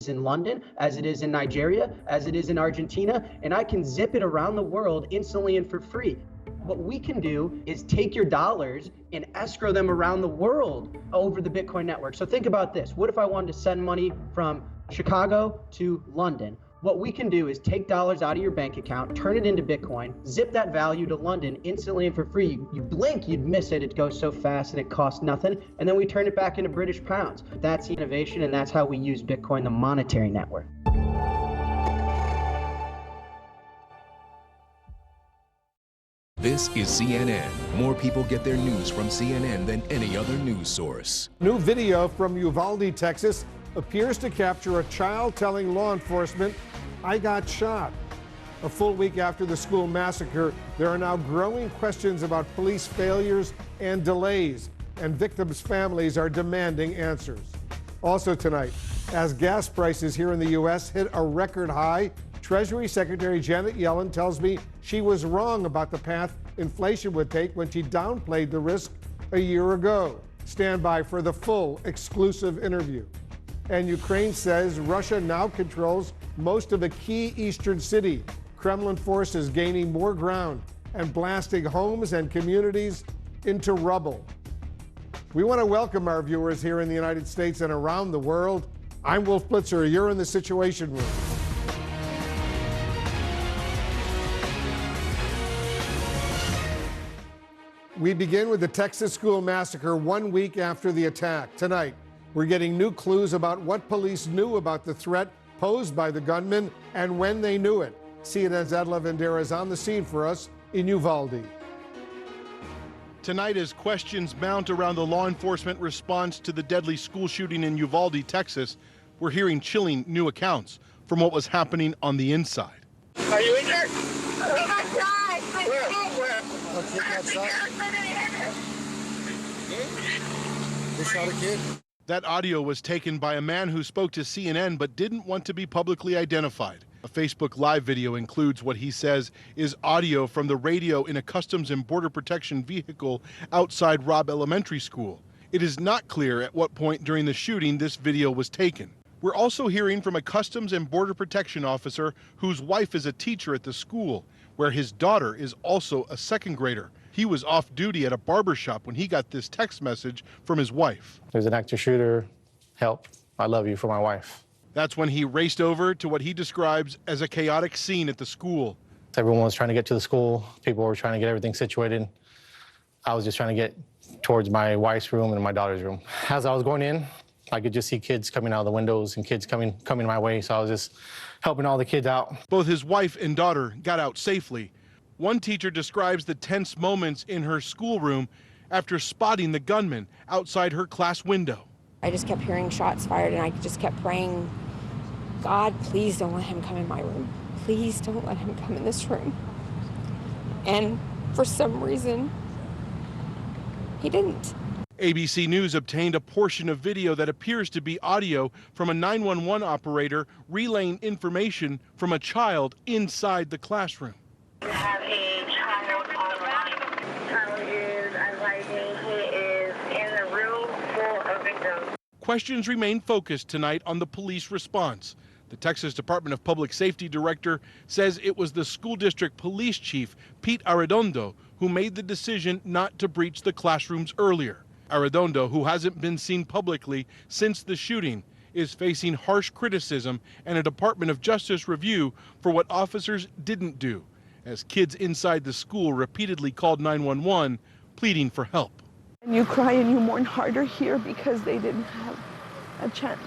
in London, as it is in Nigeria, as it is in Argentina, and I can zip it around the world instantly and for free. What we can do is take your dollars and escrow them around the world over the Bitcoin network. So think about this. What if I wanted to send money from Chicago to London? What we can do is take dollars out of your bank account, turn it into Bitcoin, zip that value to London instantly and for free. You blink, you'd miss it. It goes so fast and it costs nothing. And then we turn it back into British pounds. That's the innovation, and that's how we use Bitcoin, the monetary network. This is CNN. More people get their news from CNN than any other news source. New video from Uvalde, Texas, appears to capture a child telling law enforcement, "I got shot." A full week after the school massacre, there are now growing questions about police failures and delays, and victims' families are demanding answers. Also tonight, as gas prices here in the U.S. hit a record high, Treasury Secretary Janet Yellen tells me she was wrong about the path inflation would take when she downplayed the risk a year ago. Stand by for the full exclusive interview. And Ukraine says Russia now controls most of a key eastern city. Kremlin forces gaining more ground and blasting homes and communities into rubble. We want to welcome our viewers here in the United States and around the world. I'm Wolf Blitzer. You're in the Situation Room. We begin with the Texas school massacre 1 week after the attack. Tonight, we're getting new clues about what police knew about the threat posed by the gunman and when they knew it. CNN's Ed Lavendera is on the scene for us in Uvalde. Tonight, as questions mount around the law enforcement response to the deadly school shooting in Uvalde, Texas, we're hearing chilling new accounts from what was happening on the inside. Are you in there? We got shot. Where? Kid got shot. They shot a kid. That audio was taken by a man who spoke to CNN but didn't want to be publicly identified. A Facebook Live video includes what he says is audio from the radio in a Customs and Border Protection vehicle outside Robb Elementary School. It is not clear at what point during the shooting this video was taken. We're also hearing from a Customs and Border Protection officer whose wife is a teacher at the school, where his daughter is also a second grader. He was off duty at a barber shop when he got this text message from his wife. There's an active shooter. Help. I love you, for my wife. That's when he raced over to what he describes as a chaotic scene at the school. Everyone was trying to get to the school. People were trying to get everything situated. I was just trying to get towards my wife's room and my daughter's room. As I was going in, I could just see kids coming out of the windows and kids coming my way, so I was just helping all the kids out. Both his wife and daughter got out safely. One teacher describes the tense moments in her schoolroom after spotting the gunman outside her class window. I just kept hearing shots fired, and I just kept praying, God, please don't let him come in my room. Please don't let him come in this room. And for some reason, he didn't. ABC News obtained a portion of video that appears to be audio from a 911 operator relaying information from a child inside the classroom. We have a child online. Child is advising he is in the room full of victims. Questions remain focused tonight on the police response. The Texas Department of Public Safety director says it was the school district police chief, Pete Arredondo, who made the decision not to breach the classrooms earlier. Arredondo, who hasn't been seen publicly since the shooting, is facing harsh criticism and a Department of Justice review for what officers didn't do, as kids inside the school repeatedly called 911, pleading for help. And you cry and you mourn harder here because they didn't have a chance.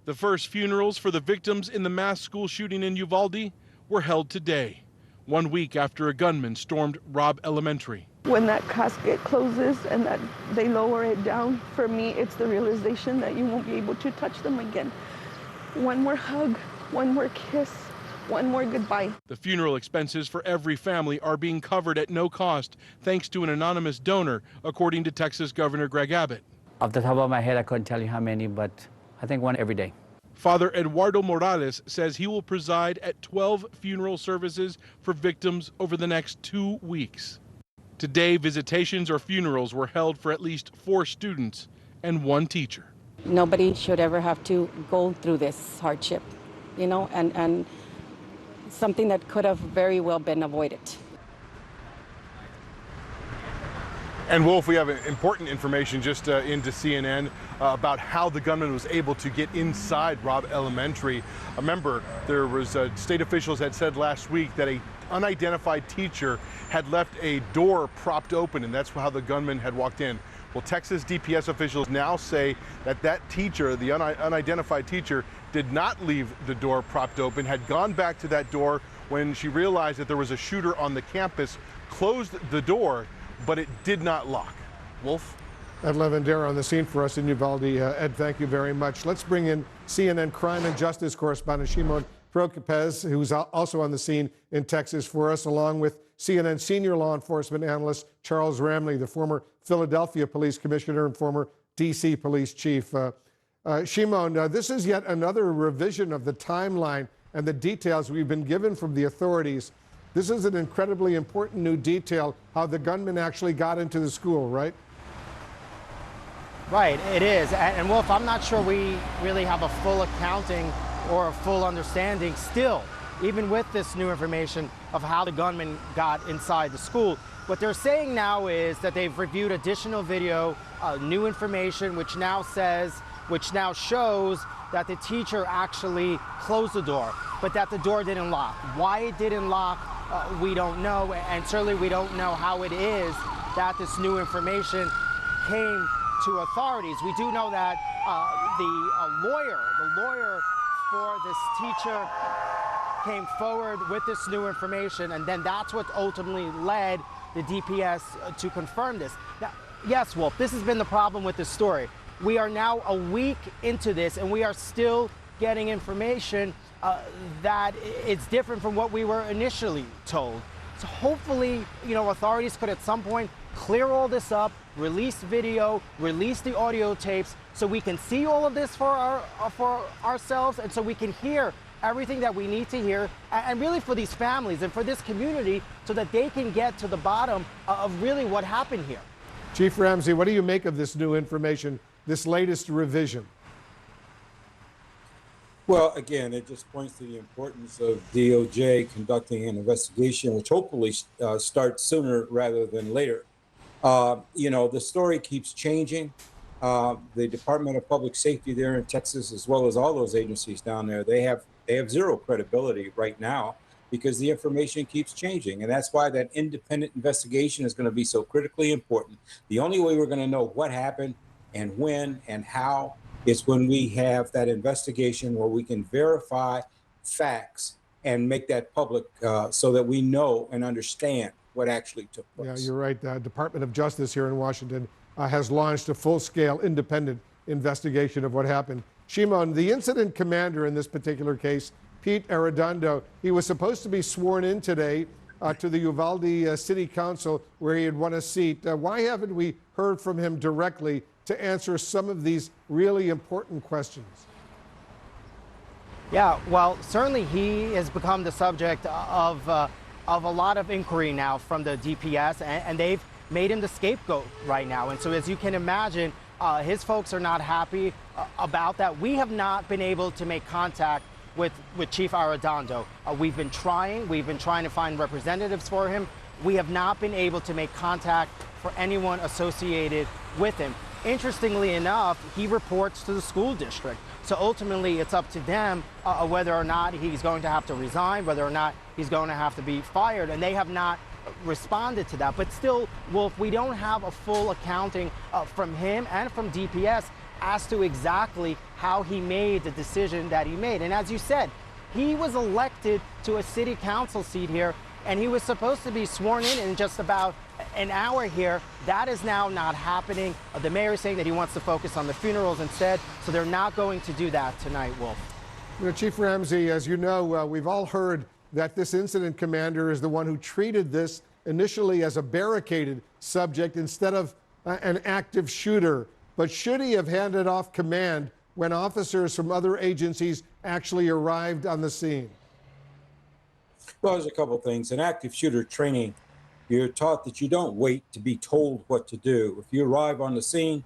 The first funerals for the victims in the mass school shooting in Uvalde were held today, 1 week after a gunman stormed Robb Elementary. When that casket closes and that they lower it down, for me, it's the realization that you won't be able to touch them again. One more hug, one more kiss, one more goodbye. The funeral expenses for every family are being covered at no cost thanks to an anonymous donor, according to Texas Governor Greg Abbott. Off the top of my head, I couldn't tell you how many, but I think one every day. Father Eduardo Morales says he will preside at 12 funeral services for victims over the next 2 weeks. Today, visitations or funerals were held for at least 4 students and 1 teacher. Nobody should ever have to go through this hardship, you know, and something that could have very well been avoided. And Wolf, we have important information just into CNN about how the gunman was able to get inside Robb Elementary. Remember, there was state officials had said last week that a unidentified teacher had left a door propped open, and that's how the gunman had walked in. Well, Texas DPS officials now say that that teacher, the unidentified teacher, did not leave the door propped open, had gone back to that door when she realized that there was a shooter on the campus, closed the door, but it did not lock. Wolf? Ed Lavandera on the scene for us in Uvalde. Ed, thank you very much. Let's bring in CNN crime and justice correspondent Shimon Prokupecz, who's also on the scene in Texas for us, along with CNN senior law enforcement analyst Charles Ramley, the former Philadelphia police commissioner and former D.C. police chief. Shimon, this is yet another revision of the timeline and the details we've been given from the authorities. This is an incredibly important new detail, how the gunman actually got into the school, right? Right, it is. And Wolf, I'm not sure we really have a full accounting or a full understanding still, even with this new information of how the gunman got inside the school. What they're saying now is that they've reviewed additional video, new information, which now shows that the teacher actually closed the door, but that the door didn't lock. Why it didn't lock, we don't know, and certainly we don't know how it is that this new information came to authorities. We do know that the lawyer for this teacher came forward with this new information, and then that's what ultimately led the DPS to confirm this. Now, yes, Wolf, this has been the problem with this story. We are now a week into this, and we are still getting information that it's different from what we were initially told. So hopefully, authorities could at some point clear all this up, release video, release the audio tapes, so we can see all of this for ourselves, and so we can hear everything that we need to hear, and really for these families and for this community, so that they can get to the bottom of really what happened here. Chief Ramsey, what do you make of this new information, this latest revision? Well, again, it just points to the importance of DOJ conducting an investigation, which hopefully starts sooner rather than later. The story keeps changing. The Department of Public Safety there in Texas, as well as all those agencies down there, they have zero credibility right now because the information keeps changing. And that's why that independent investigation is going to be so critically important. The only way we're going to know what happened and when and how is when we have that investigation where we can verify facts and make that public so that we know and understand what actually took place. Yeah, you're right. The Department of Justice here in Washington has launched a full-scale independent investigation of what happened. Shimon, the incident commander in this particular case, Pete Arredondo, he was supposed to be sworn in today to the Uvalde City Council where he had won a seat. Why haven't we heard from him directly to answer some of these really important questions? Yeah, well, certainly he has become the subject of a lot of inquiry now from the DPS, and they've made him the scapegoat right now. And so as you can imagine, his folks are not happy about that. We have not been able to make contact with Chief Arredondo. We've been trying to find representatives for him. We have not been able to make contact for anyone associated with him. Interestingly enough, he reports to the school district. So ultimately, it's up to them whether or not he's going to have to resign, whether or not he's going to have to be fired, and they have not responded to that. But still, Wolf, we don't have a full accounting from him and from DPS as to exactly how he made the decision that he made. And as you said, he was elected to a city council seat here, and he was supposed to be sworn in just about an hour here. That is now not happening. The mayor is saying that he wants to focus on the funerals instead, so they're not going to do that tonight, Wolf. Chief Ramsey, as you know, we've all heard that this incident commander is the one who treated this initially as a barricaded subject instead of an active shooter. But should he have handed off command when officers from other agencies actually arrived on the scene? Well, there's a couple things. In active shooter training, you're taught that you don't wait to be told what to do. If you arrive on the scene,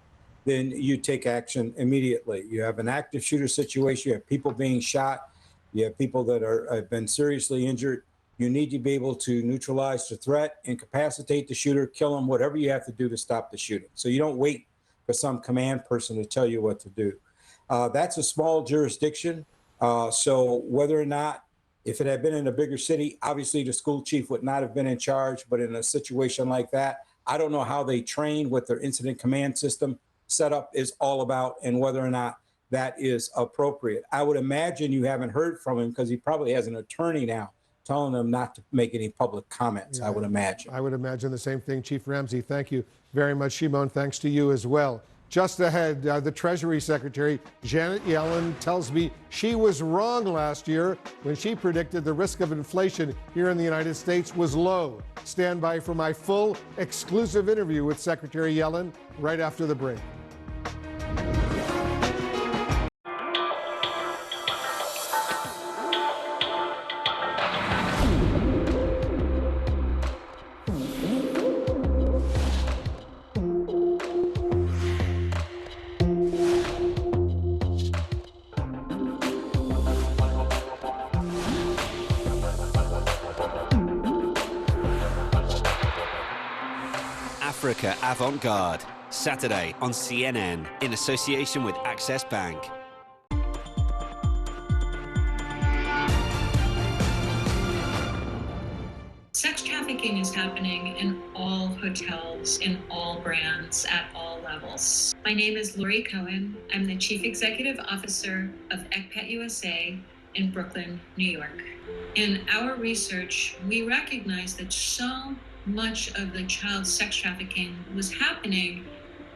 then you take action immediately. You have an active shooter situation, you have people being shot, you have people that have been seriously injured. You need to be able to neutralize the threat, incapacitate the shooter, kill him, whatever you have to do to stop the shooting. So you don't wait for some command person to tell you what to do. That's a small jurisdiction. So whether or not, if it had been in a bigger city, obviously the school chief would not have been in charge, but in a situation like that, I don't know how they train, what their incident command system setup is all about, and whether or not that is appropriate. I would imagine you haven't heard from him because he probably has an attorney now telling them not to make any public comments, I would imagine. I would imagine the same thing. Chief Ramsey, thank you very much. Shimon, thanks to you as well. Just ahead, the Treasury Secretary, Janet Yellen, tells me she was wrong last year when she predicted the risk of inflation here in the United States was low. Stand by for my full exclusive interview with Secretary Yellen right after the break. Africa Avant-Garde, Saturday on CNN in association with Access Bank. Sex trafficking is happening in all hotels, in all brands, at all levels. My name is Lori Cohen. I'm the Chief Executive Officer of ECPAT USA in Brooklyn, New York. In our research, we recognize that so much of the child sex trafficking was happening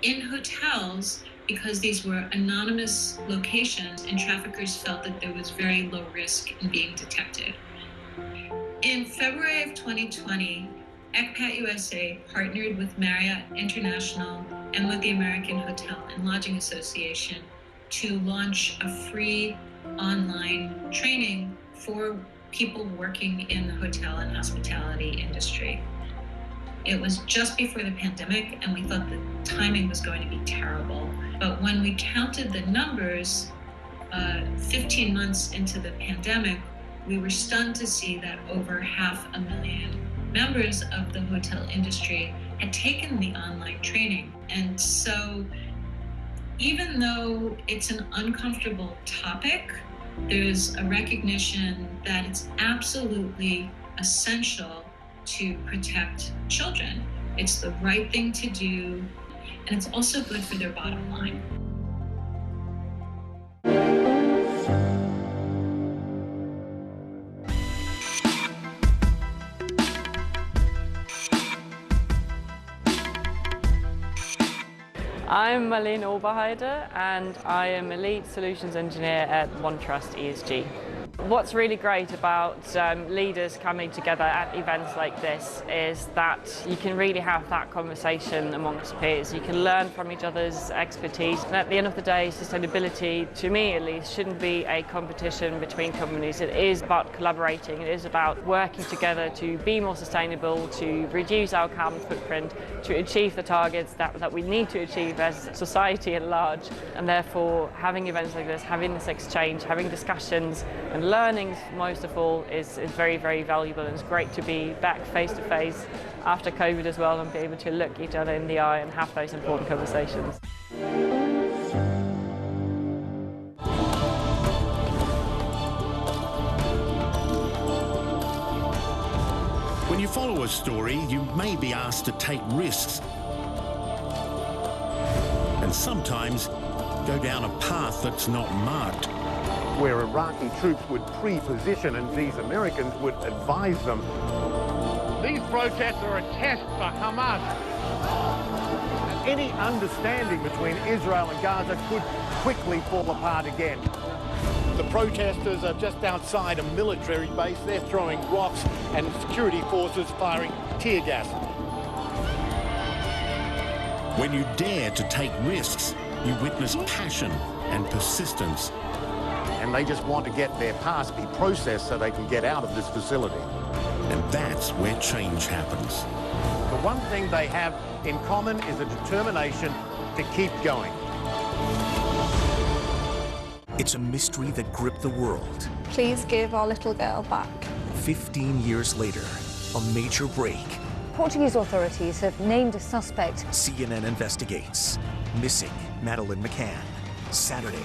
in hotels because these were anonymous locations and traffickers felt that there was very low risk in being detected. In February of 2020, ECPAT USA partnered with Marriott International and with the American Hotel and Lodging Association to launch a free online training for people working in the hotel and hospitality industry. It was just before the pandemic, and we thought the timing was going to be terrible. But when we counted the numbers, 15 months into the pandemic, we were stunned to see that over 500,000 members of the hotel industry had taken the online training. And so even though it's an uncomfortable topic, there's a recognition that it's absolutely essential to protect children. It's the right thing to do, and it's also good for their bottom line. I'm Marlene Oberheide, and I am a lead solutions engineer at OneTrust ESG. What's really great about leaders coming together at events like this is that you can really have that conversation amongst peers. You can learn from each other's expertise. And at the end of the day, sustainability, to me at least, shouldn't be a competition between companies. It is about collaborating. It is about working together to be more sustainable, to reduce our carbon footprint, to achieve the targets that we need to achieve as society at large. And therefore, having events like this, having this exchange, having discussions, and learning most of all is very, very valuable, and it's great to be back face to face after COVID as well and be able to look each other in the eye and have those important conversations. When you follow a story, you may be asked to take risks and sometimes go down a path that's not marked. Where Iraqi troops would pre-position and these Americans would advise them. These protests are a test for Hamas. Any understanding between Israel and Gaza could quickly fall apart again. The protesters are just outside a military base. They're throwing rocks and security forces firing tear gas. When you dare to take risks, you witness passion and persistence. And they just want to get their past be processed so they can get out of this facility. And that's where change happens. The one thing they have in common is a determination to keep going. It's a mystery that gripped the world. Please give our little girl back. 15 years later, a major break. Portuguese authorities have named a suspect. CNN investigates. Missing Madeleine McCann. Saturday.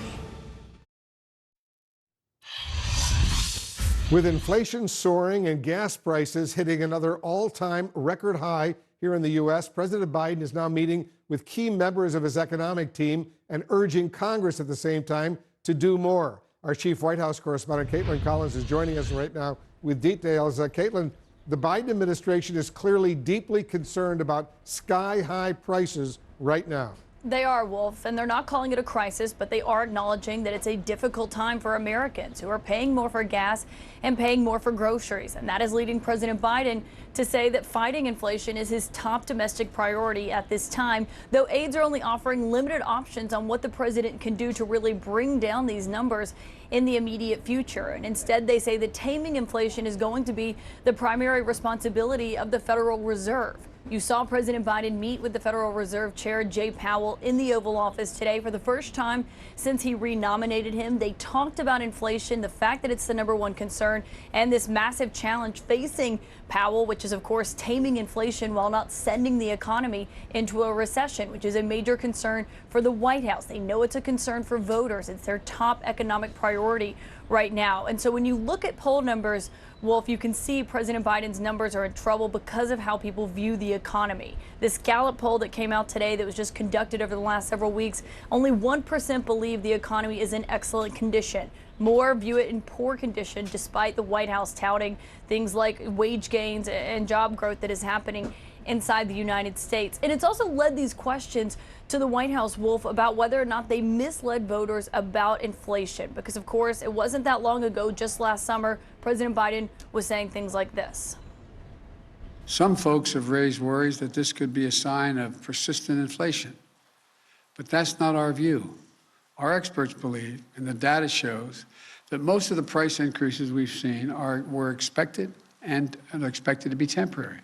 With inflation soaring and gas prices hitting another all-time record high here in the U.S., President Biden is now meeting with key members of his economic team and urging Congress at the same time to do more. Our chief White House correspondent, Caitlin Collins, is joining us right now with details. Caitlin, the Biden administration is clearly deeply concerned about sky-high prices right now. They are, Wolf, and they're not calling it a crisis, but they are acknowledging that it's a difficult time for Americans who are paying more for gas and paying more for groceries. And that is leading President Biden to say that fighting inflation is his top domestic priority at this time, though aides are only offering limited options on what the president can do to really bring down these numbers in the immediate future. And instead, they say that taming inflation is going to be the primary responsibility of the Federal Reserve. You saw President Biden meet with the Federal Reserve Chair Jay Powell in the Oval Office today for the first time since he renominated him. They talked about inflation, the fact that it's the #1 concern, and this massive challenge facing Powell, which is, of course, taming inflation while not sending the economy into a recession, which is a major concern for the White House. They know it's a concern for voters. It's their top economic priority right now. And so when you look at poll numbers, Wolf, you can see President Biden's numbers are in trouble because of how people view the economy. This Gallup poll that came out today that was just conducted over the last several weeks, only 1% believe the economy is in excellent condition. More view it in poor condition, despite the White House touting things like wage gains and job growth that is happening inside the United States. And it's also led these questions to the White House, Wolf, about whether or not they misled voters about inflation. Because, of course, it wasn't that long ago, just last summer, President Biden was saying things like this. Some folks have raised worries that this could be a sign of persistent inflation. But that's not our view. Our experts believe, and the data shows, that most of the price increases we've seen were expected and are expected to be temporary.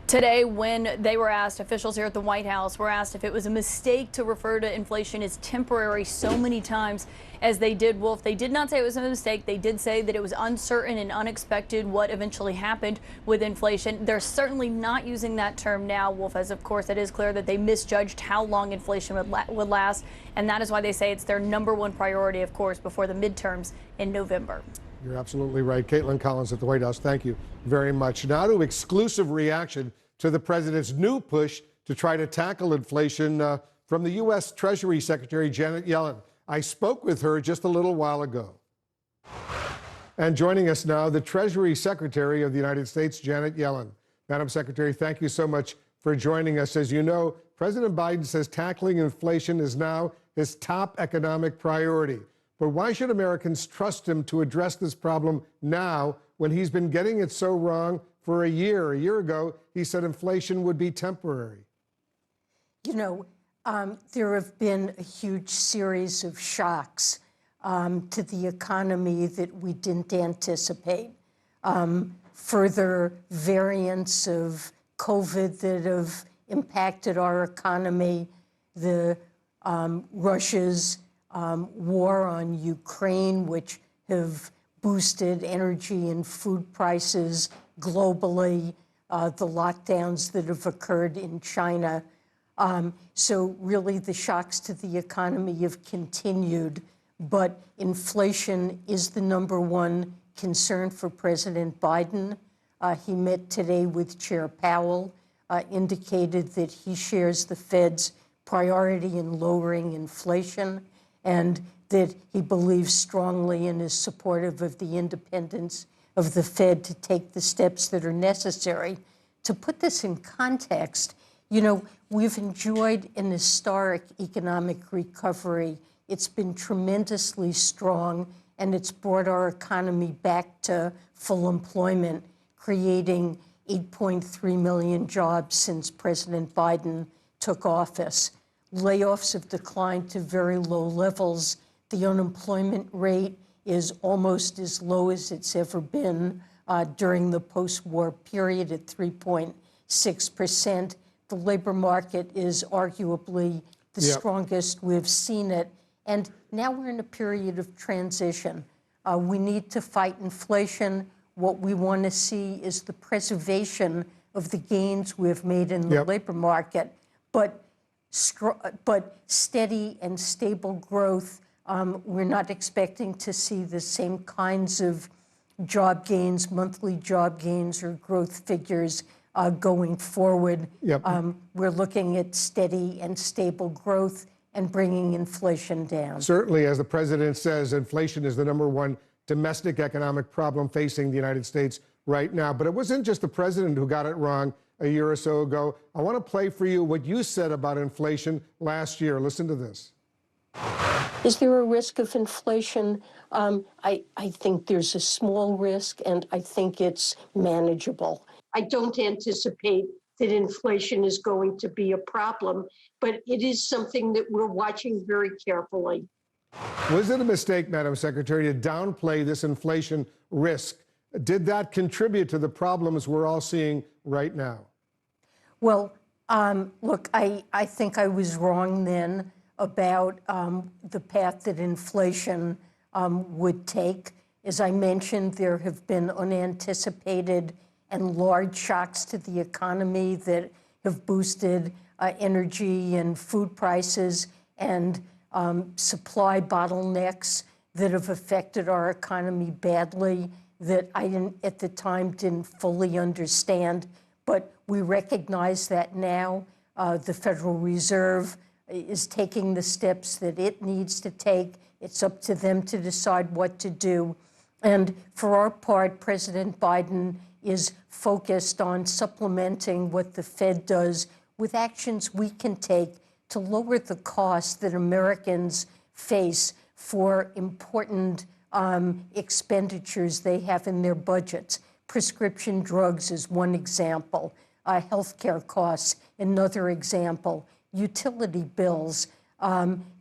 Today, when they were asked, officials here at the White House were asked if it was a mistake to refer to inflation as temporary so many times as they did, Wolf. They did not say it was a mistake. They did say that it was uncertain and unexpected what eventually happened with inflation. They're certainly not using that term now, Wolf, as of course it is clear that they misjudged how long inflation would last. And that is why they say it's their #1 priority, of course, before the midterms in November. You're absolutely right. Caitlin Collins at the White House, thank you very much. Now to exclusive reaction to the president's new push to try to tackle inflation from the U.S. Treasury Secretary Janet Yellen. I spoke with her just a little while ago. And joining us now, the Treasury Secretary of the United States, Janet Yellen. Madam Secretary, thank you so much for joining us. As you know, President Biden says tackling inflation is now his top economic priority. But why should Americans trust him to address this problem now when he's been getting it so wrong for a year? A year ago, he said inflation would be temporary. You know, there have been a huge series of shocks to the economy that we didn't anticipate. Further variants of COVID that have impacted our economy, the Russia's war on Ukraine, which have boosted energy and food prices globally, the lockdowns that have occurred in China. So really the shocks to the economy have continued, but inflation is the #1 concern for President Biden. He met today with Chair Powell, indicated that he shares the Fed's priority in lowering inflation, and that he believes strongly and is supportive of the independence of the Fed to take the steps that are necessary. To put this in context, you know, we've enjoyed an historic economic recovery. It's been tremendously strong, and it's brought our economy back to full employment, creating 8.3 million jobs since President Biden took office. Layoffs have declined to very low levels. The unemployment rate is almost as low as it's ever been during the post-war period at 3.6%. The labor market is arguably the strongest we've seen it. And now we're in a period of transition. We need to fight inflation. What we want to see is the preservation of the gains we've made in the labor market, but steady and stable growth. We're not expecting to see the same kinds of job gains, monthly job gains or growth figures going forward. We're looking at steady and stable growth and bringing inflation down. Certainly, as the president says, inflation is the #1 domestic economic problem facing the United States right now. But it wasn't just the president who got it wrong a year or so ago. I want to play for you what you said about inflation last year. Listen to this. Is there a risk of inflation? I think there's a small risk, and I think it's manageable. I don't anticipate that inflation is going to be a problem, but it is something that we're watching very carefully. Was it a mistake, Madam Secretary, to downplay this inflation risk? Did that contribute to the problems we're all seeing right now? Well, look, I think I was wrong then about the path that inflation would take. As I mentioned, there have been unanticipated and large shocks to the economy that have boosted energy and food prices and supply bottlenecks that have affected our economy badly that I at the time didn't fully understand. But we recognize that now. The Federal Reserve is taking the steps that it needs to take. It's up to them to decide what to do. And for our part, President Biden is focused on supplementing what the Fed does with actions we can take to lower the costs that Americans face for important expenditures they have in their budgets. Prescription drugs is one example, healthcare costs, another example, utility bills.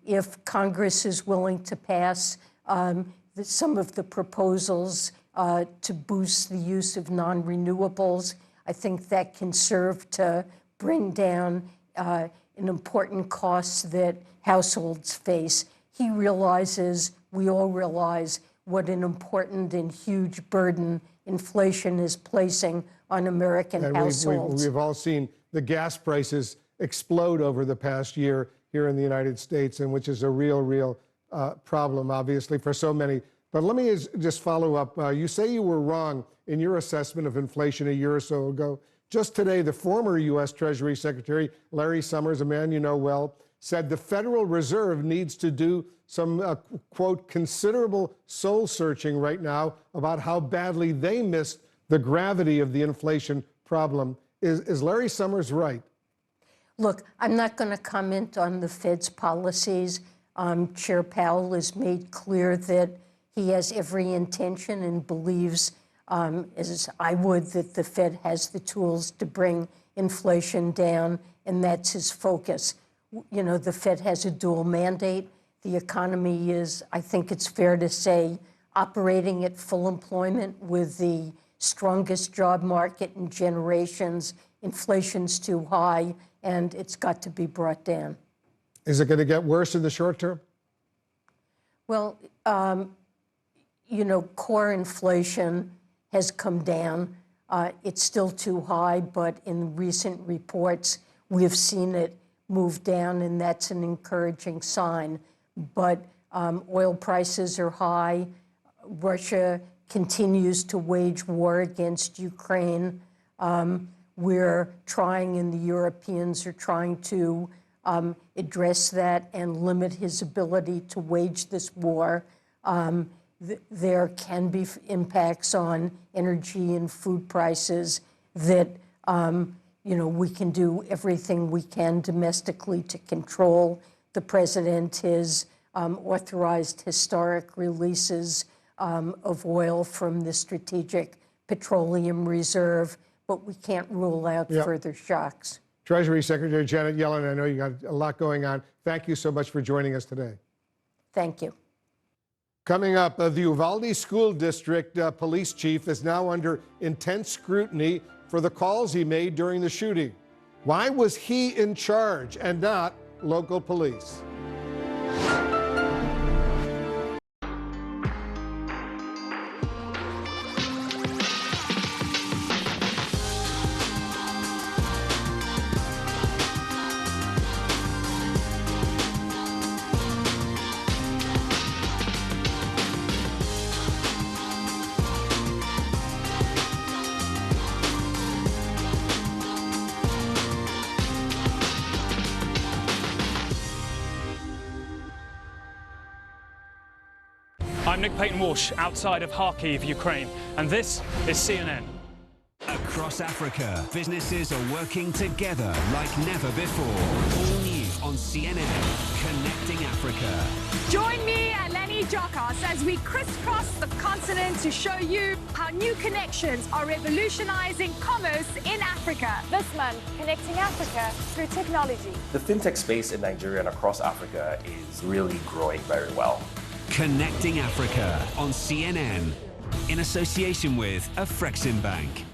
If Congress is willing to pass some of the proposals to boost the use of non-renewables, I think that can serve to bring down an important cost that households face. He realizes, we all realize, what an important and huge burden inflation is placing on American households. We've all seen the gas prices explode over the past year here in the United States, and which is a real problem, obviously, for so many. But let me just follow up. You say you were wrong in your assessment of inflation a year or so ago. Just today, the former U.S. Treasury Secretary, Larry Summers, a man you know well, said the Federal Reserve needs to do some, quote, considerable soul searching right now about how badly they missed the gravity of the inflation problem. Is Larry Summers right? Look, I'm not going to comment on the Fed's policies. Chair Powell has made clear that he has every intention and believes, as I would, that the Fed has the tools to bring inflation down, and that's his focus. You know, the Fed has a dual mandate. The economy is, I think it's fair to say, operating at full employment with the strongest job market in generations. Inflation's too high, and it's got to be brought down. Is it going to get worse in the short term? Well, you know, core inflation has come down. It's still too high, but in recent reports, we've seen it move down, and that's an encouraging sign. But oil prices are high. Russia continues to wage war against Ukraine. We're trying, and the Europeans are trying to address that and limit his ability to wage this war. There can be impacts on energy and food prices that, you know, we can do everything we can domestically to control. The president has authorized historic releases of oil from the Strategic Petroleum Reserve, but we can't rule out further shocks. Treasury Secretary Janet Yellen, I know you got a lot going on. Thank you so much for joining us today. Thank you. Coming up, the Uvalde School District police chief is now under intense scrutiny for the calls he made during the shooting. Why was he in charge and not local police. I'm Nick Payton-Walsh, outside of Kharkiv, Ukraine, and this is CNN. Across Africa, businesses are working together like never before. All new on CNN, Connecting Africa. Join me and Lenny Jokos as we crisscross the continent to show you how new connections are revolutionizing commerce in Africa. This month, Connecting Africa through technology. The fintech space in Nigeria and across Africa is really growing very well. Connecting Africa on CNN, in association with Afreximbank.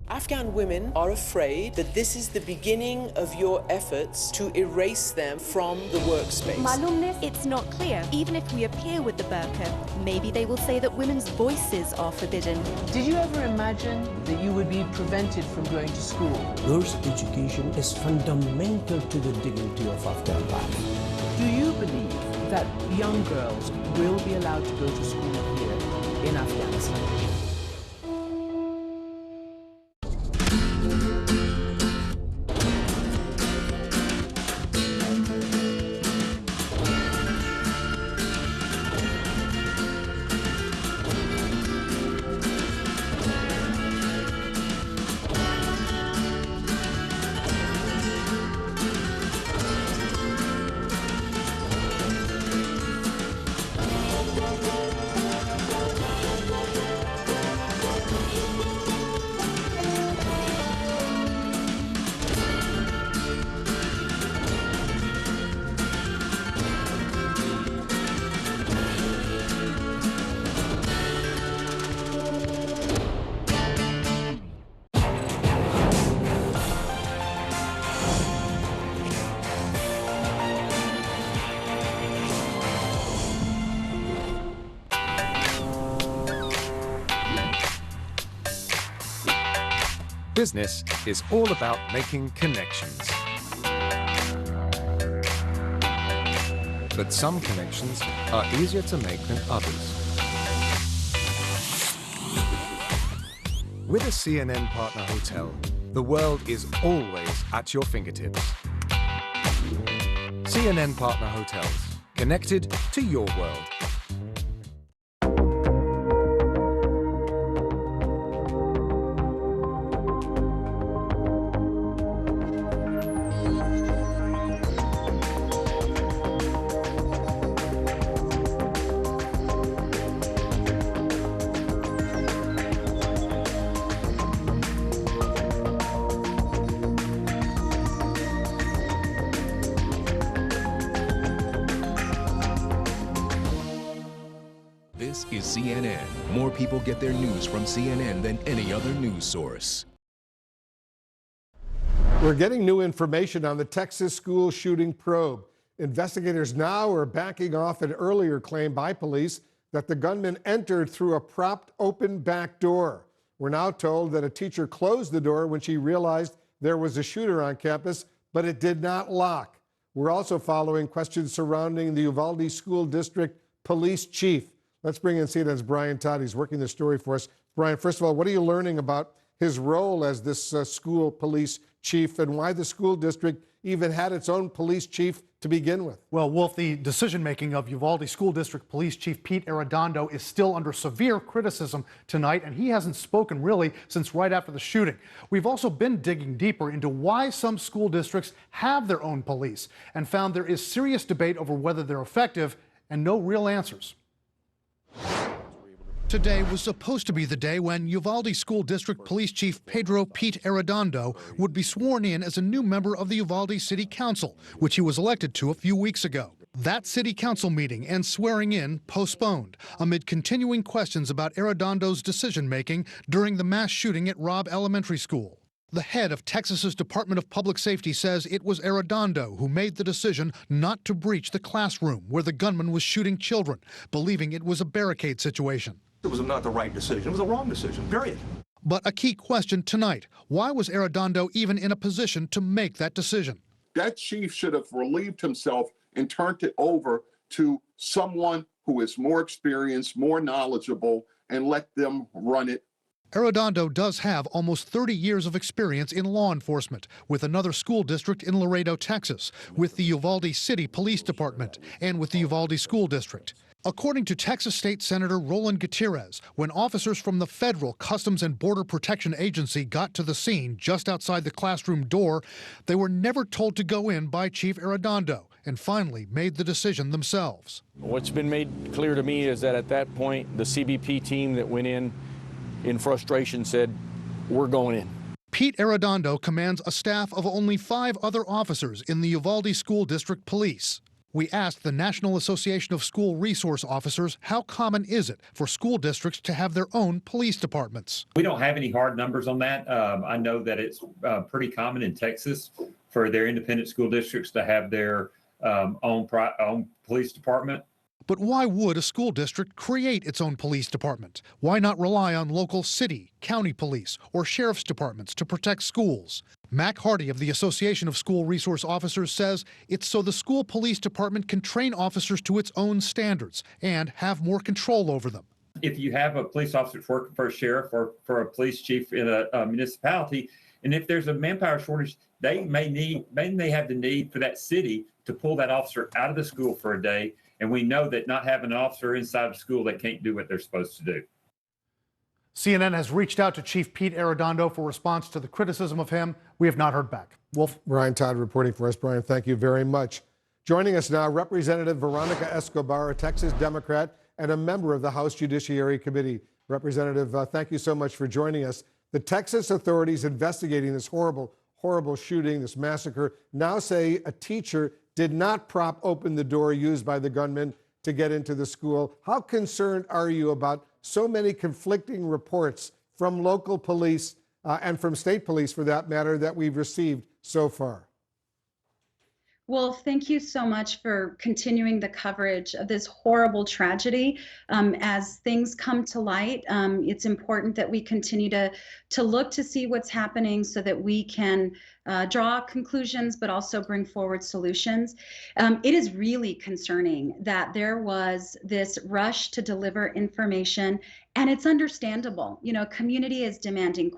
Afghan women are afraid that this is the beginning of your efforts to erase them from the workspace. Malumnis, it's not clear. Even if we appear with the burqa, maybe they will say that women's voices are forbidden. Did you ever imagine that you would be prevented from going to school? Girls' education is fundamental to the dignity of Afghan life. Do you believe that young girls will be allowed to go to school here in Afghanistan? Business is all about making connections. But some connections are easier to make than others. With a CNN partner hotel, the world is always at your fingertips. CNN partner hotels, connected to your world. This is CNN. More people get their news from CNN than any other news source. We're getting new information on the Texas school shooting probe. Investigators now are backing off an earlier claim by police that the gunman entered through a propped open back door. We're now told that a teacher closed the door when she realized there was a shooter on campus, but it did not lock. We're also following questions surrounding the Uvalde School District Police Chief. Let's bring in CNN's Brian Todd. He's working the story for us. Brian, first of all, what are you learning about his role as this school police chief and why the school district even had its own police chief to begin with. Well, Wolf, the decision-making of Uvalde School District Police Chief Pete Arredondo is still under severe criticism tonight, and he hasn't spoken really since right after the shooting. We've also been digging deeper into why some school districts have their own police and found there is serious debate over whether they're effective and no real answers. Today was supposed to be the day when Uvalde School District Police Chief Pedro Pete Arredondo would be sworn in as a new member of the Uvalde City Council, which he was elected to a few weeks ago. That city council meeting and swearing in postponed amid continuing questions about Arredondo's decision-making during the mass shooting at Robb Elementary School. The head of Texas's Department of Public Safety says it was Arredondo who made the decision not to breach the classroom where the gunman was shooting children, believing it was a barricade situation. It was not the right decision. It was a wrong decision, period. But a key question tonight, why was Arredondo even in a position to make that decision? That chief should have relieved himself and turned it over to someone who is more experienced, more knowledgeable, and let them run it. Arredondo does have almost 30 years of experience in law enforcement with another school district in Laredo, Texas, with the Uvalde City Police Department, and with the Uvalde School District. According to Texas State Senator Roland Gutierrez, when officers from the Federal Customs and Border Protection Agency got to the scene just outside the classroom door, they were never told to go in by Chief Arredondo and finally made the decision themselves. What's been made clear to me is that at that point, the CBP team that went in frustration said, we're going in. Pete Arredondo commands a staff of only 5 other officers in the Uvalde School District Police. We asked the National Association of School Resource Officers how common is it for school districts to have their own police departments. We don't have any hard numbers on that. I know that it's pretty common in Texas for their independent school districts to have their own police department. But why would a school district create its own police department? Why not rely on local city, county police, or sheriff's departments to protect schools? Mac Hardy of the Association of School Resource Officers says it's so the school police department can train officers to its own standards and have more control over them. If you have a police officer working for a sheriff or for a police chief in a municipality, and if there's a manpower shortage, they may have the need for that city to pull that officer out of the school for a day. And we know that not having an officer inside the school, they can't do what they're supposed to do. CNN has reached out to Chief Pete Arredondo for response to the criticism of him. We have not heard back. Wolf. Brian Todd reporting for us. Brian, thank you very much. Joining us now, Representative Veronica Escobar, a Texas Democrat and a member of the House Judiciary Committee. Representative, thank you so much for joining us. The Texas authorities investigating this horrible shooting, this massacre, now say a teacher did not prop open the door used by the gunman to get into the school. How concerned are you about so many conflicting reports from local police and from state police, for that matter, that we've received so far? Well, thank you so much for continuing the coverage of this horrible tragedy. As things come to light, it's important that we continue to look to see what's happening so that we can draw conclusions, but also bring forward solutions. It is really concerning that there was this rush to deliver information, and it's understandable. You know, community is demanding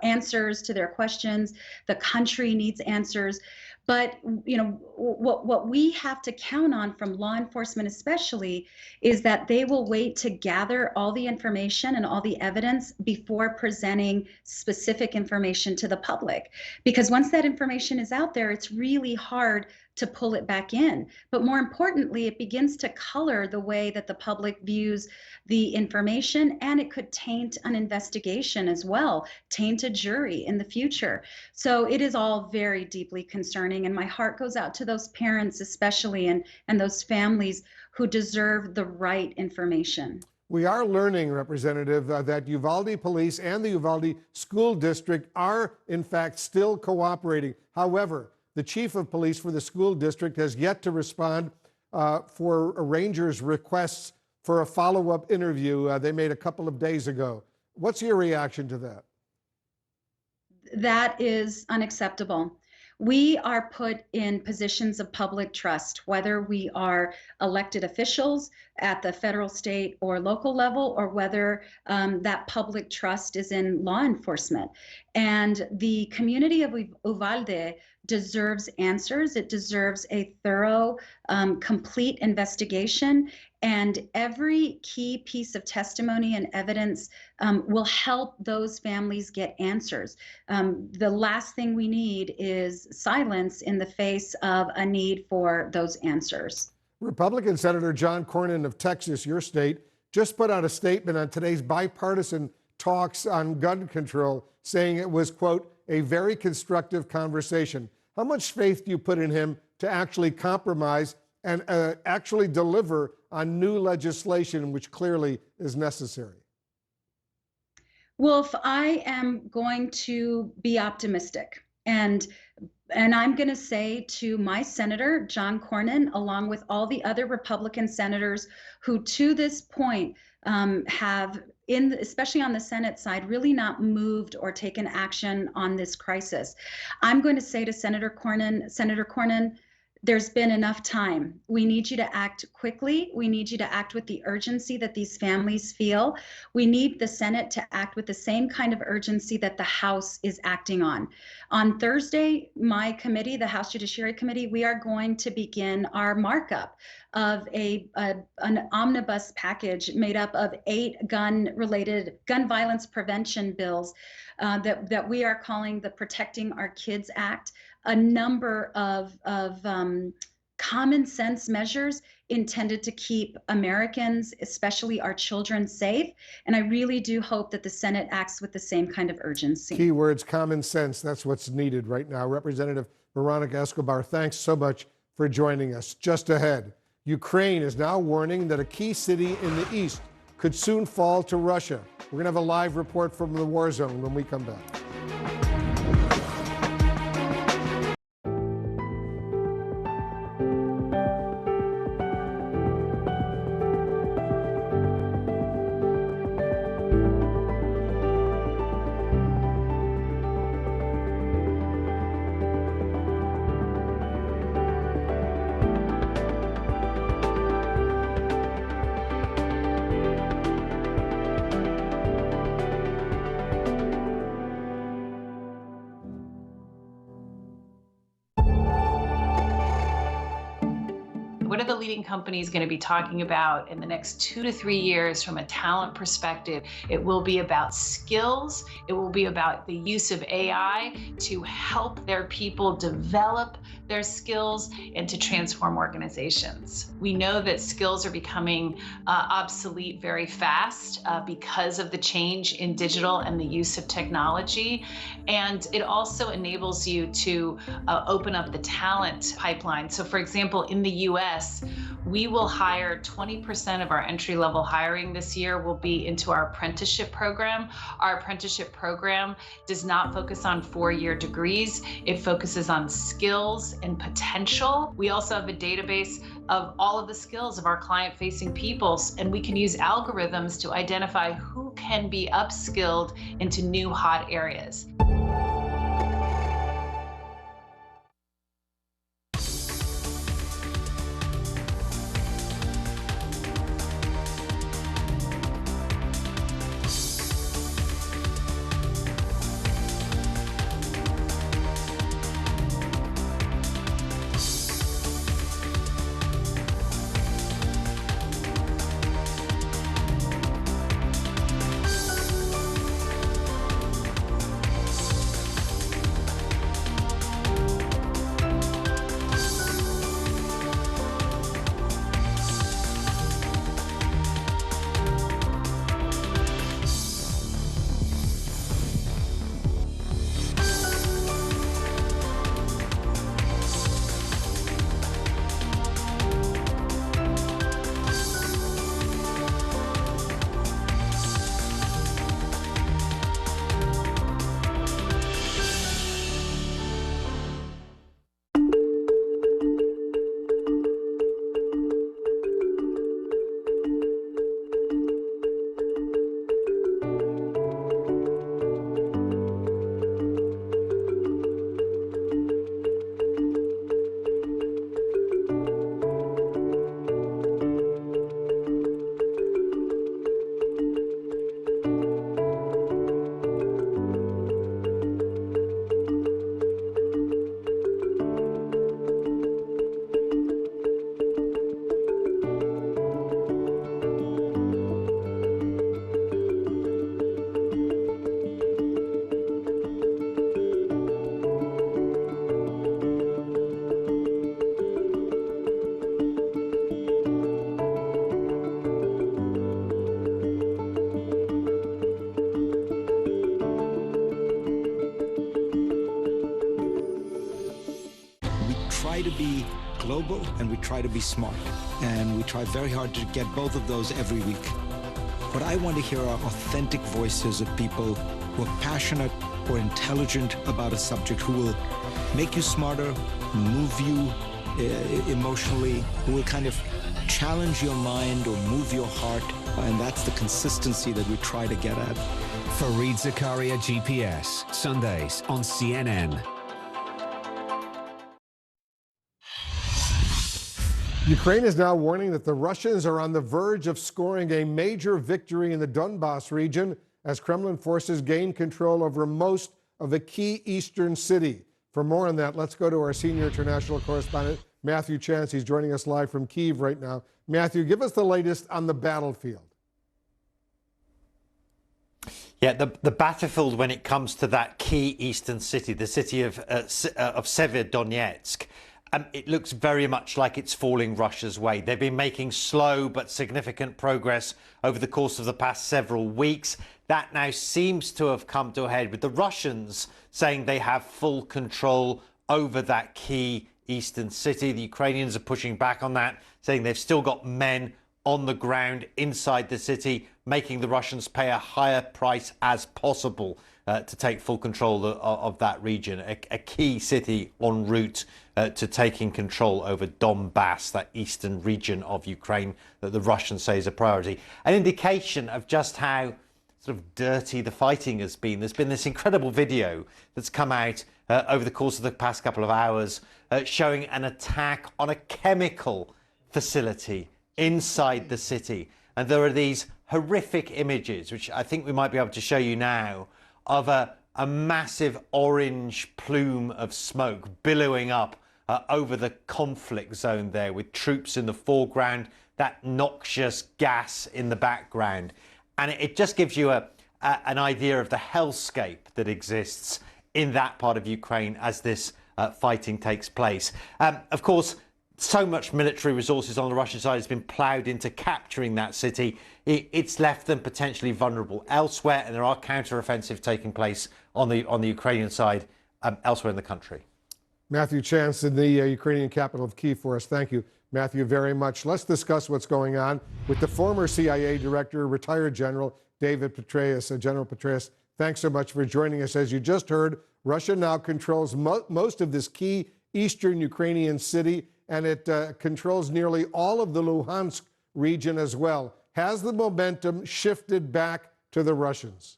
answers to their questions. The country needs answers. But you know what we have to count on from law enforcement especially is that they will wait to gather all the information and all the evidence before presenting specific information to the public. Because once that information is out there, it's really hard to pull it back in. But more importantly, it begins to color the way that the public views the information, and it could taint an investigation as well, taint a jury in the future. So it is all very deeply concerning, and my heart goes out to those parents especially and those families who deserve the right information. We are learning, Representative, that Uvalde Police and the Uvalde School District are, in fact, still cooperating. However, the chief of police for the school district has yet to respond for a ranger's requests for a follow-up interview they made a couple of days ago. What's your reaction to that? That is unacceptable. We are put in positions of public trust, whether we are elected officials at the federal, state, or local level, or whether that public trust is in law enforcement. And the community of Uvalde deserves answers. It deserves a thorough, complete investigation. And every key piece of testimony and evidence will help those families get answers. The last thing we need is silence in the face of a need for those answers. Republican Senator John Cornyn of Texas, your state, just put out a statement on today's bipartisan talks on gun control, saying it was, quote, a very constructive conversation. How much faith do you put in him to actually compromise and actually deliver on new legislation, which clearly is necessary? Well, if I am going to be optimistic, and I'm going to say to my senator, John Cornyn, along with all the other Republican senators who to this point have, especially on the Senate side, really not moved or taken action on this crisis. I'm going to say to Senator Cornyn, there's been enough time. We need you to act quickly. We need you to act with the urgency that these families feel. We need the Senate to act with the same kind of urgency that the House is acting on. On Thursday, my committee, the House Judiciary Committee, we are going to begin our markup of an omnibus package made up of 8 gun violence prevention bills that we are calling the Protecting Our Kids Act. A number of common sense measures intended to keep Americans, especially our children, safe. And I really do hope that the Senate acts with the same kind of urgency. Key words, common sense. That's what's needed right now. Representative Veronica Escobar, thanks so much for joining us. Just ahead, Ukraine is now warning that a key city in the east could soon fall to Russia. We're going to have a live report from the war zone when we come back. What are the leading companies going to be talking about in the next 2 to 3 years from a talent perspective? It will be about skills. It will be about the use of AI to help their people develop their skills and to transform organizations. We know that skills are becoming obsolete very fast because of the change in digital and the use of technology. And it also enables you to open up the talent pipeline. So for example, in the US, we will hire 20% of our entry-level hiring this year will be into our apprenticeship program. Our apprenticeship program does not focus on 4-year degrees. It focuses on skills and potential. We also have a database of all of the skills of our client-facing people, and we can use algorithms to identify who can be upskilled into new hot areas. global and we try to be smart. And we try very hard to get both of those every week. But I want to hear our authentic voices of people who are passionate or intelligent about a subject, who will make you smarter, move you emotionally, who will kind of challenge your mind or move your heart. And that's the consistency that we try to get at. Fareed Zakaria, GPS, Sundays on CNN. Ukraine is now warning that the Russians are on the verge of scoring a major victory in the Donbas region as Kremlin forces gain control over most of a key eastern city. For more on that, let's go to our senior international correspondent, Matthew Chance. He's joining us live from Kyiv right now. Matthew, give us the latest on the battlefield. Yeah, the battlefield when it comes to that key eastern city, the city of Severodonetsk, it looks very much like it's falling Russia's way. They've been making slow but significant progress over the course of the past several weeks. That now seems to have come to a head with the Russians saying they have full control over that key eastern city. The Ukrainians are pushing back on that, saying they've still got men on the ground inside the city, making the Russians pay a higher price as possible to take full control of that region, a key city en route to taking control over Donbas, that eastern region of Ukraine that the Russians say is a priority. An indication of just how sort of dirty the fighting has been. There's been this incredible video that's come out over the course of the past couple of hours showing an attack on a chemical facility inside the city. And there are these horrific images, which I think we might be able to show you now, of a massive orange plume of smoke billowing up over the conflict zone there, with troops in the foreground, that noxious gas in the background. And it just gives you an idea of the hellscape that exists in that part of Ukraine as this fighting takes place. Of course, so much military resources on the Russian side has been ploughed into capturing that city. It's left them potentially vulnerable elsewhere, and there are counter-offensives taking place on the Ukrainian side elsewhere in the country. Matthew Chance in the Ukrainian capital of Kyiv for us. Thank you, Matthew, very much. Let's discuss what's going on with the former CIA director, retired General David Petraeus. General Petraeus, thanks so much for joining us. As you just heard, Russia now controls most of this key eastern Ukrainian city, and it controls nearly all of the Luhansk region as well. Has the momentum shifted back to the Russians?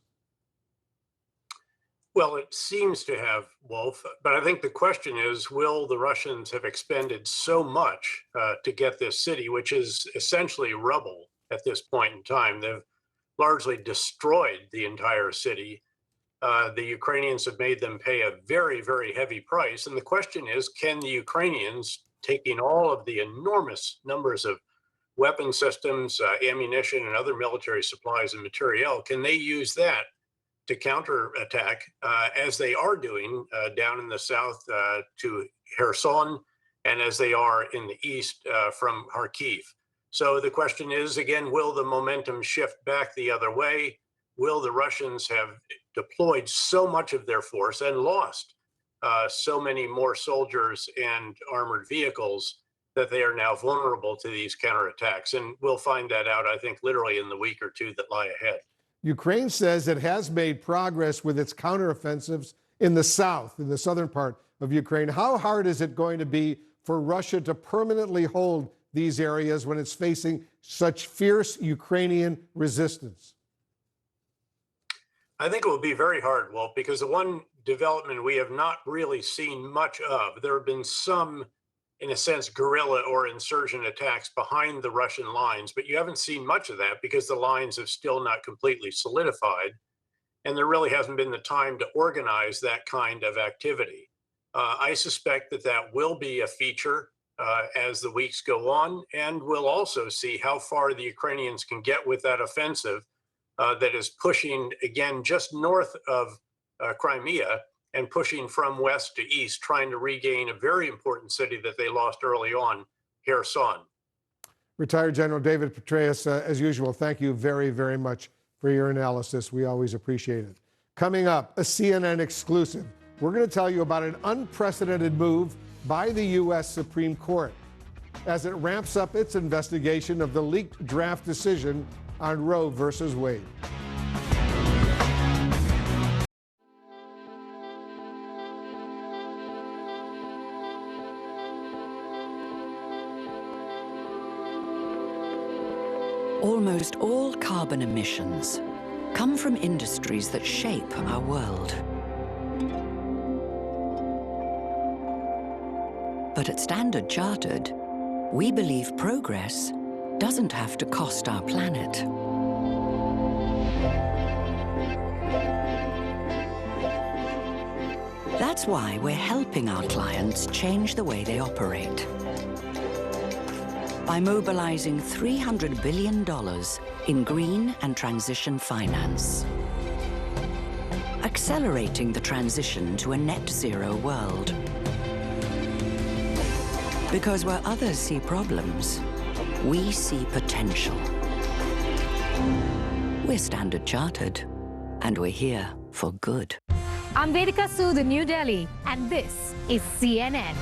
Well, it seems to have, Wolf, but I think the question is, will the Russians have expended so much to get this city, which is essentially rubble at this point in time? They've largely destroyed the entire city. The Ukrainians have made them pay a very, very heavy price. And the question is, can the Ukrainians, taking all of the enormous numbers of weapon systems, ammunition, and other military supplies and materiel, can they use that to counterattack, as they are doing down in the south to Kherson, and as they are in the east from Kharkiv? So the question is, again, will the momentum shift back the other way? Will the Russians have deployed so much of their force and lost so many more soldiers and armored vehicles that they are now vulnerable to these counterattacks? And we'll find that out, I think, literally in the week or two that lie ahead. Ukraine says it has made progress with its counteroffensives in the south, in the southern part of Ukraine. How hard is it going to be for Russia to permanently hold these areas when it's facing such fierce Ukrainian resistance? I think it will be very hard, Wolf, because the one development we have not really seen much of, there have been some, in a sense, guerrilla or insurgent attacks behind the Russian lines, but you haven't seen much of that because the lines have still not completely solidified, and there really hasn't been the time to organize that kind of activity. I suspect that that will be a feature as the weeks go on, and we'll also see how far the Ukrainians can get with that offensive that is pushing, again, just north of Crimea, and pushing from west to east, trying to regain a very important city that they lost early on, Kherson. Retired General David Petraeus, as usual, thank you very, very much for your analysis. We always appreciate it. Coming up, a CNN exclusive. We're going to tell you about an unprecedented move by the U.S. Supreme Court. as it ramps up its investigation of the leaked draft decision on Roe versus Wade. Almost all carbon emissions come from industries that shape our world. But at Standard Chartered, we believe progress doesn't have to cost our planet. That's why we're helping our clients change the way they operate by mobilizing $300 billion in green and transition finance, accelerating the transition to a net zero world. Because where others see problems, we see potential. We're Standard Chartered, and we're here for good. I'm Vedika Sood in New Delhi, and this is CNN.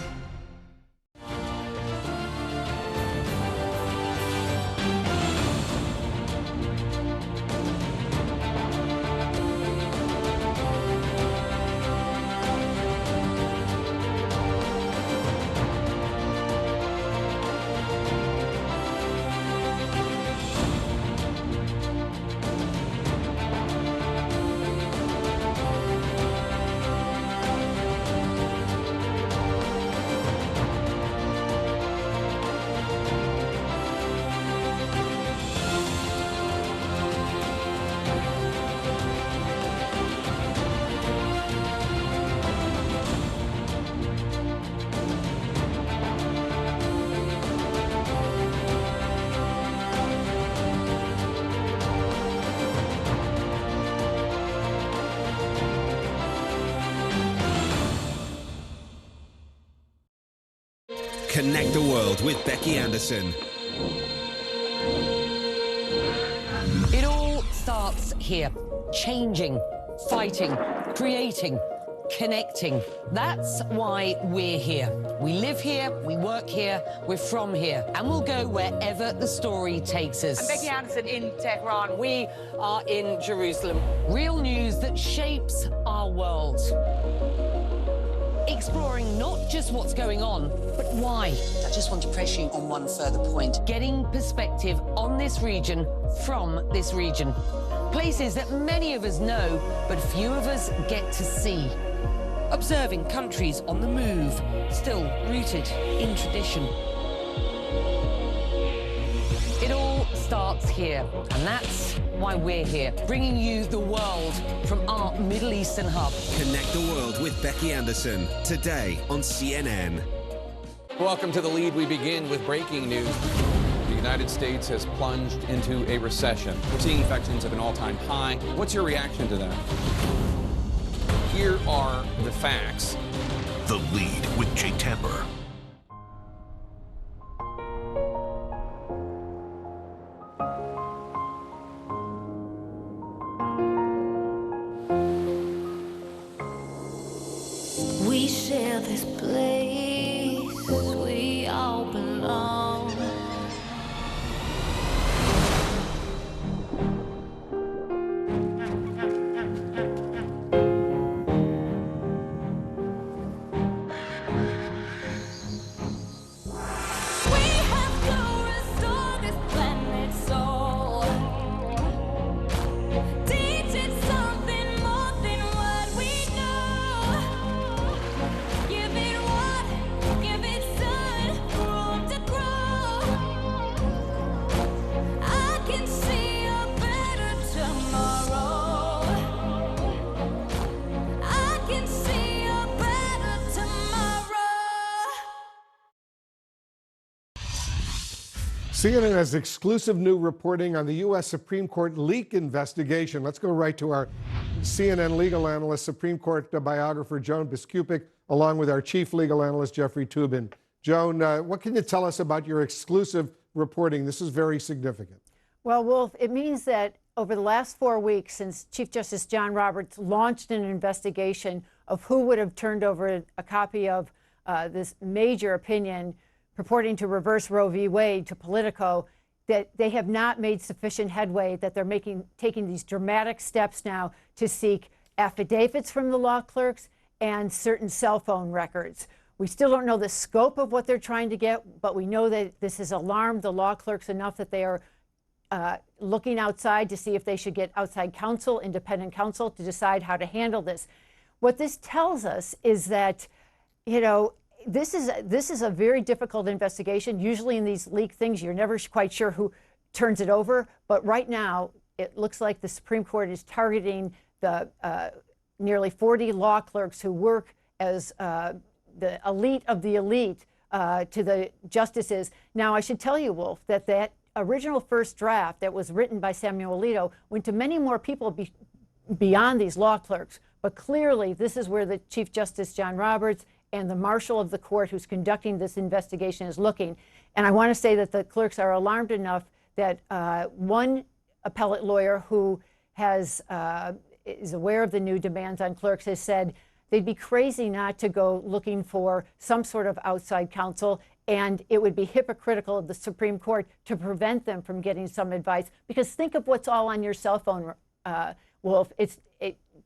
Connect the world with Becky Anderson. It all starts here. Changing, fighting, creating, connecting. That's why we're here. We live here, we work here, we're from here, and we'll go wherever the story takes us. I'm Becky Anderson in Tehran. We are in Jerusalem. Real news that shapes our world. Exploring not just what's going on, but why. I just want to press you on one further point. Getting perspective on this region from this region. Places that many of us know, but few of us get to see. Observing countries on the move, still rooted in tradition. It all starts here, and that's why we're here, bringing you the world from our Middle Eastern hub. Connect the world with Becky Anderson, today on CNN. Welcome to The Lead. We begin with breaking news. The United States has plunged into a recession. We're seeing infections at an all-time high. What's your reaction to that? Here are the facts. The Lead with Jake Tapper. We share this place, we all belong. We have to restore this planet's soul. Teach it something more than what we know. Give it water, give it sun, room to grow. I can see a better tomorrow. I can see a better tomorrow. CNN has exclusive new reporting on the U.S. Supreme Court leak investigation. Let's go right to our CNN legal analyst, Supreme Court biographer Joan Biskupic, along with our chief legal analyst, Jeffrey Toobin. Joan, what can you tell us about your exclusive reporting? This is very significant. Well, Wolf, it means that over the last 4 weeks, since Chief Justice John Roberts launched an investigation of who would have turned over a copy of this major opinion purporting to reverse Roe v. Wade to Politico, that they have not made sufficient headway, that they're taking these dramatic steps now to seek affidavits from the law clerks and certain cell phone records. We still don't know the scope of what they're trying to get, but we know that this has alarmed the law clerks enough that they are looking outside to see if they should get outside counsel, independent counsel, to decide how to handle this. What this tells us is that, you know, this is a very difficult investigation. Usually in these leaked things, you're never quite sure who turns it over. But right now, it looks like the Supreme Court is targeting the nearly 40 law clerks who work as the elite of the elite to the justices. Now, I should tell you, Wolf, that original first draft that was written by Samuel Alito went to many more people beyond these law clerks. But clearly, this is where the Chief Justice John Roberts and the marshal of the court who's conducting this investigation is looking. And I want to say that the clerks are alarmed enough that one appellate lawyer who is aware of the new demands on clerks has said they'd be crazy not to go looking for some sort of outside counsel, and it would be hypocritical of the Supreme Court to prevent them from getting some advice. Because think of what's all on your cell phone, Wolf. It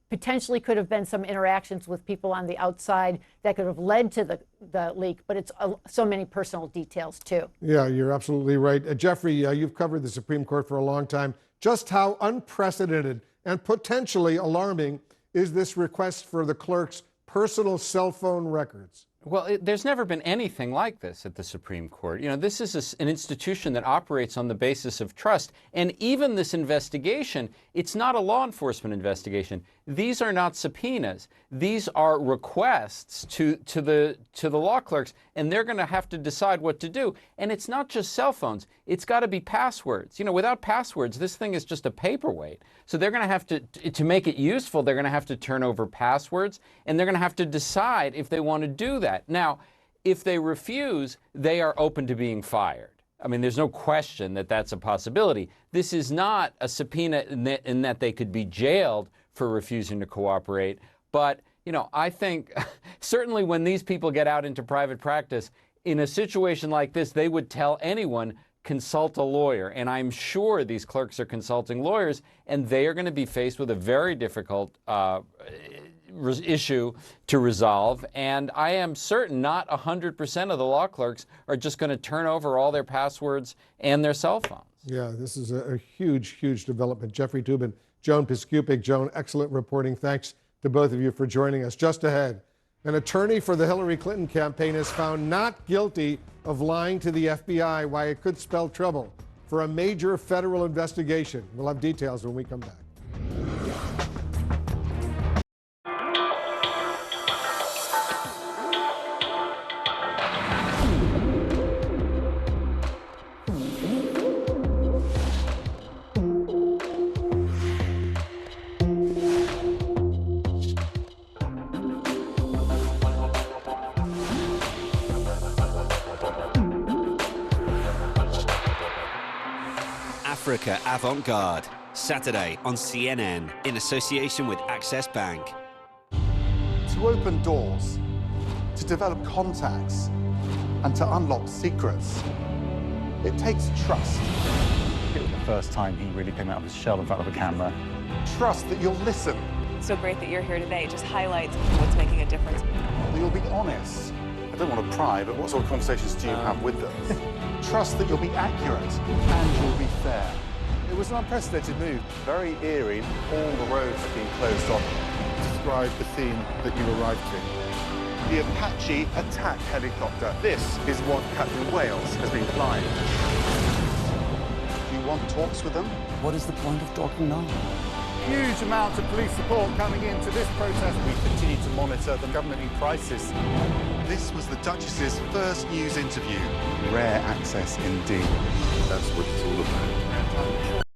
potentially could have been some interactions with people on the outside that could have led to the leak, but it's so many personal details too. Yeah, you're absolutely right. Jeffrey, you've covered the Supreme Court for a long time. Just how unprecedented and potentially alarming is this request for the clerk's personal cell phone records? Well, there's never been anything like this at the Supreme Court. You know, this is an institution that operates on the basis of trust. And even this investigation, it's not a law enforcement investigation. These are not subpoenas. These are requests to the law clerks, and they're going to have to decide what to do. And it's not just cell phones. It's got to be passwords. You know, without passwords, this thing is just a paperweight. So they're going to have to make it useful, they're going to have to turn over passwords, and they're going to have to decide if they want to do that. Now, if they refuse, they are open to being fired. I mean, there's no question that that's a possibility. This is not a subpoena in that they could be jailed for refusing to cooperate. But, you know, I think certainly when these people get out into private practice, in a situation like this, they would tell anyone, consult a lawyer. And I'm sure these clerks are consulting lawyers, and they are going to be faced with a very difficult issue to resolve. And I am certain not 100% of the law clerks are just going to turn over all their passwords and their cell phones. Yeah, this is a huge, huge development. Jeffrey Toobin, Joan Piskupic. Joan, excellent reporting. Thanks to both of you for joining us. Just ahead, an attorney for the Hillary Clinton campaign is found not guilty of lying to the FBI, why it could spell trouble for a major federal investigation. We'll have details when we come back. Africa Avant-Garde, Saturday on CNN in association with Access Bank. To open doors, to develop contacts, and to unlock secrets, it takes trust. It was the first time he really came out of his shell in front of a camera. Trust that you'll listen. It's so great that you're here today. It just highlights what's making a difference. That you'll be honest. I don't want to pry, but what sort of conversations do you have with them? Trust that you'll be accurate and you'll be fair. It was an unprecedented move, very eerie. All the roads have been closed off. Describe the scene that you arrived to. The Apache attack helicopter. This is what Captain Wales has been flying. Do you want talks with them? What is the point of talking now? Huge amounts of police support coming into this protest. We continue to monitor the government in crisis. This was the Duchess's first news interview. Rare access indeed. That's what it's all about.